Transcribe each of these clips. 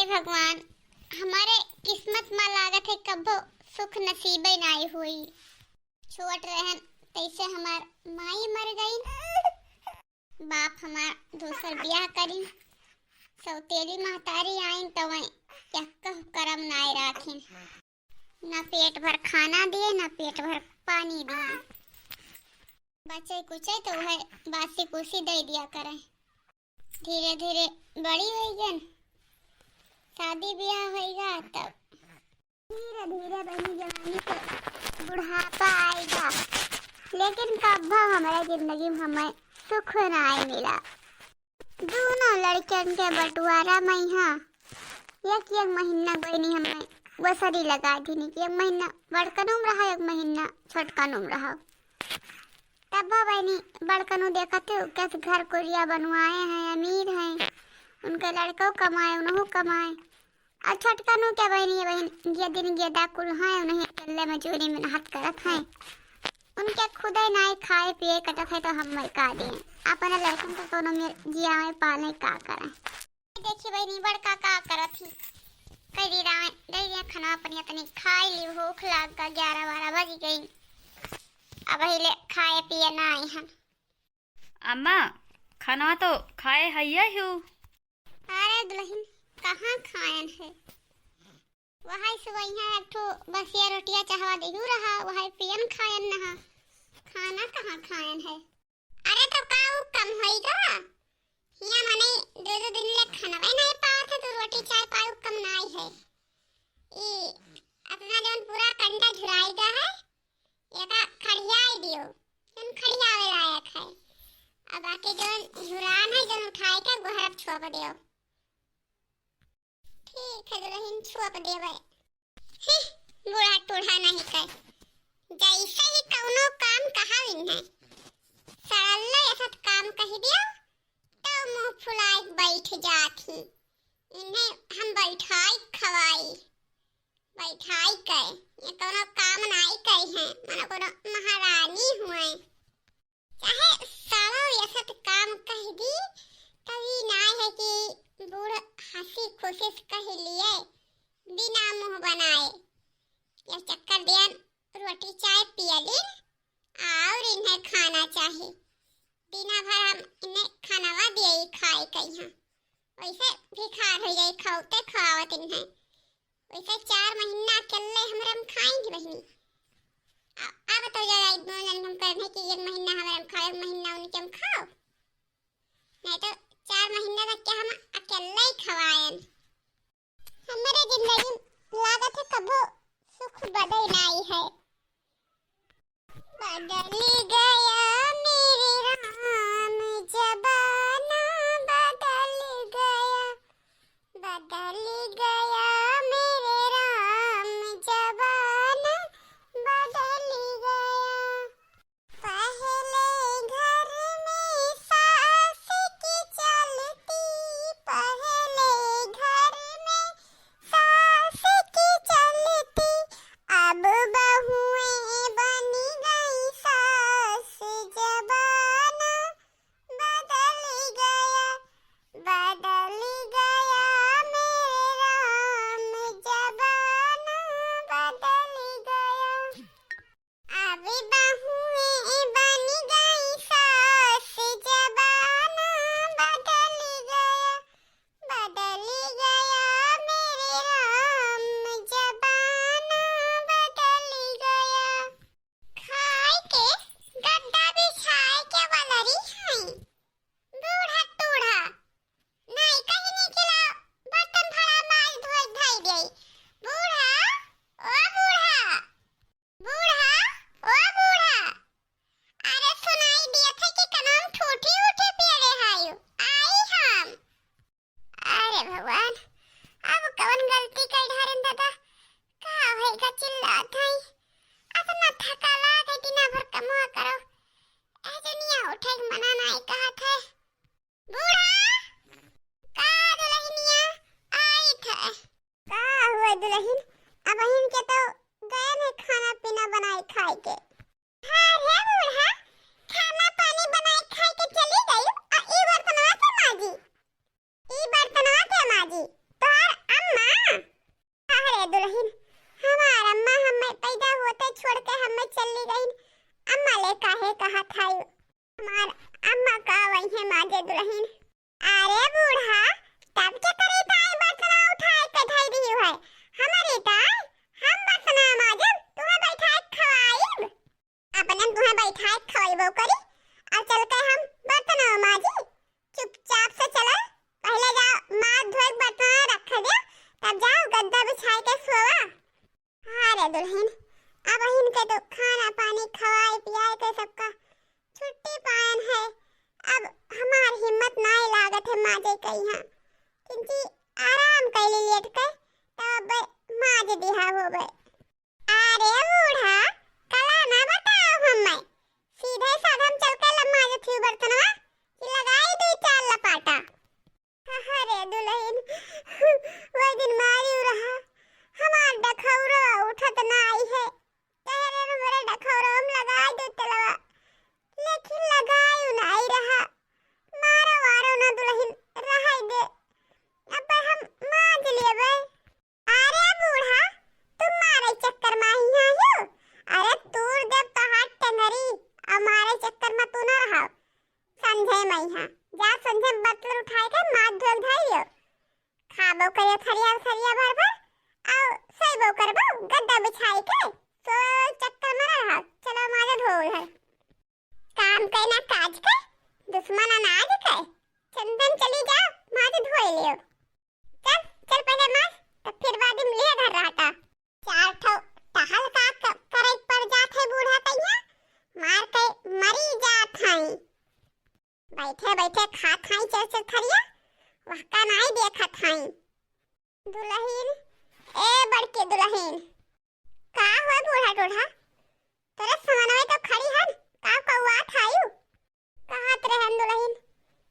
भगवान, हमारे किस्मत में लागत है कबो सुख नसीबे नाई हुई। छोट रहन तैसे हमार माई मर गई, बाप हमार दूसर ब्याह करी, सौतेली महतारी आईन तो वही यक्का करम नाई राखिन। ना पेट भर खाना दिए ना पेट भर पानी दिए। बचे कुचे तो वह बासी कुसी दे दिया करे। धीरे धीरे बड़ी हो गई, शादी ब्याह होएगा तब धीरे धीरे बनी जवानी पे बुढ़ापा आएगा। लेकिन कब्बा हमारे जिंदगी में हमें सुख नहीं मिला। दोनों लड़कियों के बंटवारा में यहाँ एक महीना बनी हमें बसरी लगा दी। एक महीना बड़कनों में रहा, एक महीना छोटकनों में रहा। तब बहनी बड़कनों देखा थे कैसे घर कुरिया बनवाए हैं, अमीर हैं, उनके लड़कों कमाए उन्हों कमाए। और छोटकनों क्या बहनी ये दिन गेदा कुल हैं, उन्हें अकेले मजूरी में नहत करत हैं। उनके खुद ही नहीं खाए पिए कटत है तो हम मर का दें अपने लड़कों को कोनो में जिया में पाले का करें। देखिए बहनी बड़का का करत थी कई दी रात दे खाना अपनी तनी खाई ली, भूख लाग का 11-12 बज गई। अब हिले खाए पिए ना आई हम। अम्मा खाना तो खाए हैया हूँ। अरे दुल्हन कहाँ खायन है, वही सुबह एक ठो बसिया रोटिया चाहवा देहू रहा, वही पियन खायन नहा, खाना कहाँ खायन है। अरे तो का कम होइगा, हिया माने 2 दिन ले खाना नहीं पावत है तो रोटी चाय पाऊ कम नाई है। ई अपना जौन पूरा कंडा झुराईगा है एका खड़ियाई दियो, जौन खड़ियावे लायक है। अब बाकी जौन झुरान है जौन उठाए का गोहर छोप दियो। ठीक है दुल्हन छोप देवे। बुढ़ा टूढ़ा नहीं कर, जैसे ही कौनो काम कहा है सरल ऐसा काम कह दियो तो मुंह फुलाए बैठ जाती। इन्हें हम बैठाई खवाई बैठाई कहे, ये कौनो काम नहीं कही है, मानो कोनो महारानी हुए। चाहे सालों ऐसा काम कह दी तभी ना है कि बूढ़ हंसी खुशी कह लिए बिना मुंह बनाए। ये चक्कर दियन रोटी चाय पियलिन और इन्हें खाना चाहिए। बिना भर हम इन्हें खानावा दिए खाए कहीं वैसे भिखार हो जाए खाते खावत इन्हें। वैसे 4 महीना अकेले हम खाएंगे बहनी। अब तो जरा हम करने की 1 महीना हम खाए, 1 महीना उनके हम खाओ, नहीं तो 4 महीने तक क्या हम अकेले ही खवाएं। हमारे जिंदगी लागत है कबो सुख बदल नहीं है। बदल गया मेरे राम जबाना, बदल गया मेरे राम जबाना, बदल गया। पहले घर में सास की चलती, पहले घर में सास की चलती, अब बहुएं बन गई सास जबाना, बदल गया मेरे राम जबाना, बदल गया। अब बहुएं बन गई सास जबाना, बदल गया मेरे राम जबाना, बदल गया। खाए के गद्दा बिछाए के वलरी हैं, बूढ़ा टूढ़ा नहीं कहीं नहीं खिला, बर्तन भरा माज धोई धाई गई। बूढ़ा ओ बूढ़ा, बूढ़ा ओ बूढ़ा, अरे सुनाई दिया था कि कनाम ठूठी उठी पियरे हायो आई हम। अरे भगवान अब कौन गलती कर ढारन दादा, का होएगा चिल्लात है। अपना थका लाग है दिना भर कमा करो, ए दुनिया उठे मना नहीं कहा था। बूढ़ा का दुल्हनिया आई था, का हुआ दुल्हन, अब इनके तो गए में खाना पीना बनाए खाए के। हाँ रे बूढ़ा खाना पानी बनाए खाए के चली गई और ई बर्तनवा से माजी, ई बर्तनवा से माजी तोर दुल्हन, अब इनके तो खाना पानी खवाए पियाए के सबका छुट्टी पायन है। अब हमार हिम्मत नाई लागत है माजे कही हाँ, क्योंकि आराम कैली लेट के तब माजे दिहा हो गए। अरे बूढ़ा कला ना बताओ हमें, सीधे साधम चल के माजे थी बर्तनवा कि लगाई दो चार लपाटा। अरे दुल्हन वही दिन मारी रहा, हमार डखौरो उठत ना आई है, तेरे में मेरे डखौरो हम लगाई दे तलवा, लेकिन लगाई नहीं रहा। मारो वारो ना दुल्हन रहाई दे, अब हम माज लेबे। अरे बूढ़ा तुम मारे चक्कर में ही आयो, अरे तूर जब तो हाथ टंगरी हमारे चक्कर में तू ना रहा समझे मैं हां, जा समझे बतल उठाए के माथ धोल धाइयो, खाबो करे थरिया थरिया भर भर आओ सईबो करबो गद्दा बिछाई के सो चक्कर में रहा। चलो माजे धोल है, काम करना काज के दुश्मन अनाज के, चंदन चली जा माजे धोए लियो। चल चल पहले माज तब फिर बाद में ले घर रहता। चार ठो टहल का करे पड़ जात है बूढ़ा तैया, मार के मरी जात हई। बैठे बैठे खात हई चल थरिया, वहका नहीं देखत हई। दुल्हन ए बड़के दुल्हन, का हुआ बूढ़ा टोढ़ा तेरे सामने तो खड़ी हन, का कौआ थायू कहत रहन दुल्हन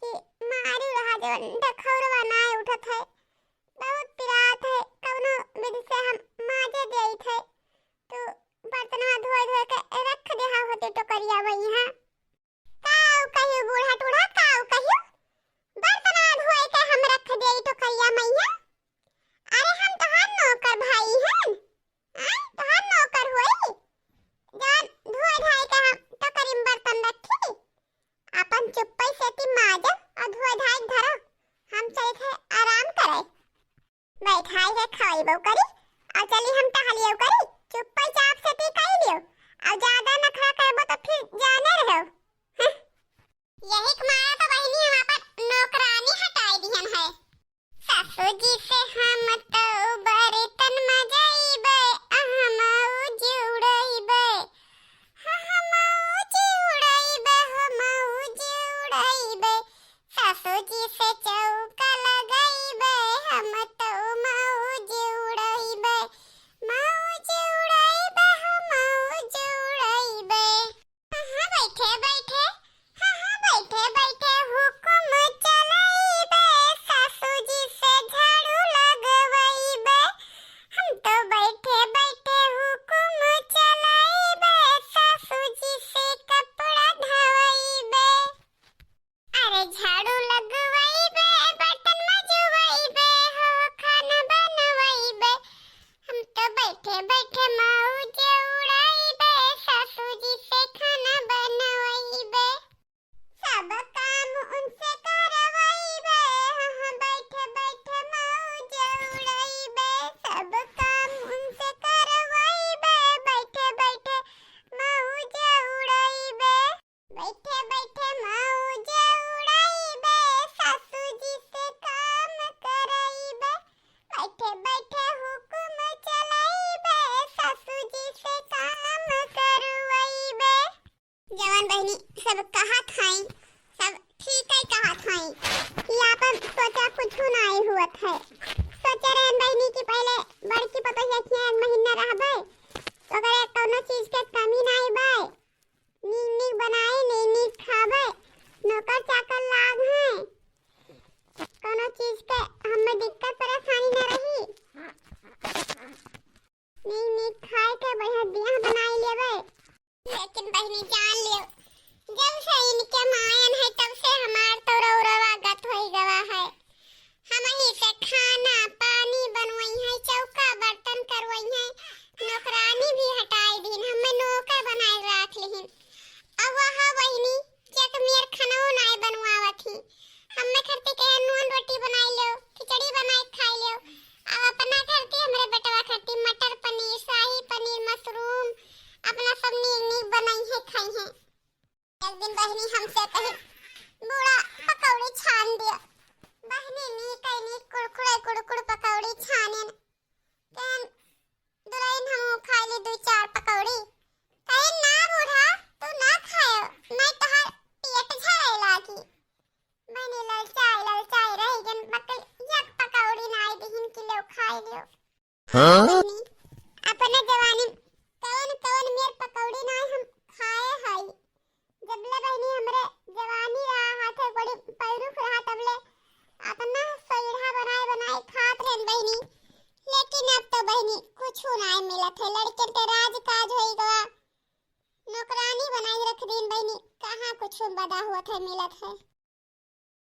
कि मारी रहा जवन डखौरवा ना उठत है, बहुत पिरात है, कवनो विधि से हम माजे देई थे तो बर्तनवा धोए धोए के रख देहा होते टोकरिया वही हां। काऊ कहियो बूढ़ा टोढ़ा, काऊ कहियो बर्तनवा धोए के हम रख देई टोकरिया मैया। अरे हम तोहार नौकर भाई हैं, तोहार नौकर होई जान धोए धाए के हम टोकरी में बर्तन रखी, अपन चुप्पे से ती माज और धोए धाए धरो, हम चले थे आराम करे, बैठाई है खाइबो करी और चली हम टहलियो करी, चुप्पे चाप से ती कई लियो और ज्यादा नखरा करबो तो फिर जाने रहो। यही कमाया तो बहनी हम अपन नौकरानी हटाई दिहन है। सासू जी से हम तो बर्तन मजाइबे, हम जुड़ाइबे, हम जुड़ाइबे, हम जुड़ाइबे, सासू जी से चौका लगाइबे, हम तो मौज उड़ाइबे, मौज उड़ाइबे, हम जुड़ाइबे। हाँ बैठे बैठे, हाँ बैठे बैठे हुकुम चलाइबे, सासू जी से झाड़ू लगवाइबे, हम तो बैठे बैठे हुकुम चलाइबे, सासू जी से कपड़ा धवाइबे। अरे झाड़ू लगवाइबे, बर्तन मजवाइबे, हो खाना बनवाइबे, हम तो बैठे बैठे मौज उड़ाइबे, सासू जी से खाना बनवाइबे, सब काम उनसे करवाइबे, हाँ बैठे बैठे मौज उड़ाइबे, सब काम उनसे करवाइबे, बैठे बैठे मौज उड़ाइबे, बैठे बैठे मौज उड़ाइबे, सासू जी से काम कराइबे, बैठे बैठे हुकुम चलाइबे, सासू जी से काम करवाइबे। जवान बहनी सब कहत हई, सब ठीक है कहत हई, यहाँ पर सोचा कुछ नहीं हुआ है। सोचे रहन बहनी की पहले बड़की पतो है कि एक महीना रहबे तो अगर कोनो चीज के कमी नहीं बे, नीक नीक बनाए नीक नीक खाबे, नौकर चाकर लाग है, कोनो चीज के हमें दिक्कत परेशानी न रही, नीक नीक खाए के बढ़िया दिया बनाई लेबे। लेकिन बहनी जान लियो, जब से इनके मायन है तब से हमार तो रौरवा गत होई गवा है, हम ही से खाना गइलियो। बहनी अपना जवानी कवन कवन मेर पकौड़ी ना हम खाए हई। जबले बहनी हमरे जवानी रहा हाथे बड़ी पैरुख रहा तबले अपना सईढ़ा बनाए बनाए खात रहन बहनी। लेकिन अब तो बहनी कुछ नहीं मिलत है। लड़के के राज काज होई गवा, नौकरानी बनाई रख दीन बहनी, कहाँ कुछ बदा हुआ है मिलत है।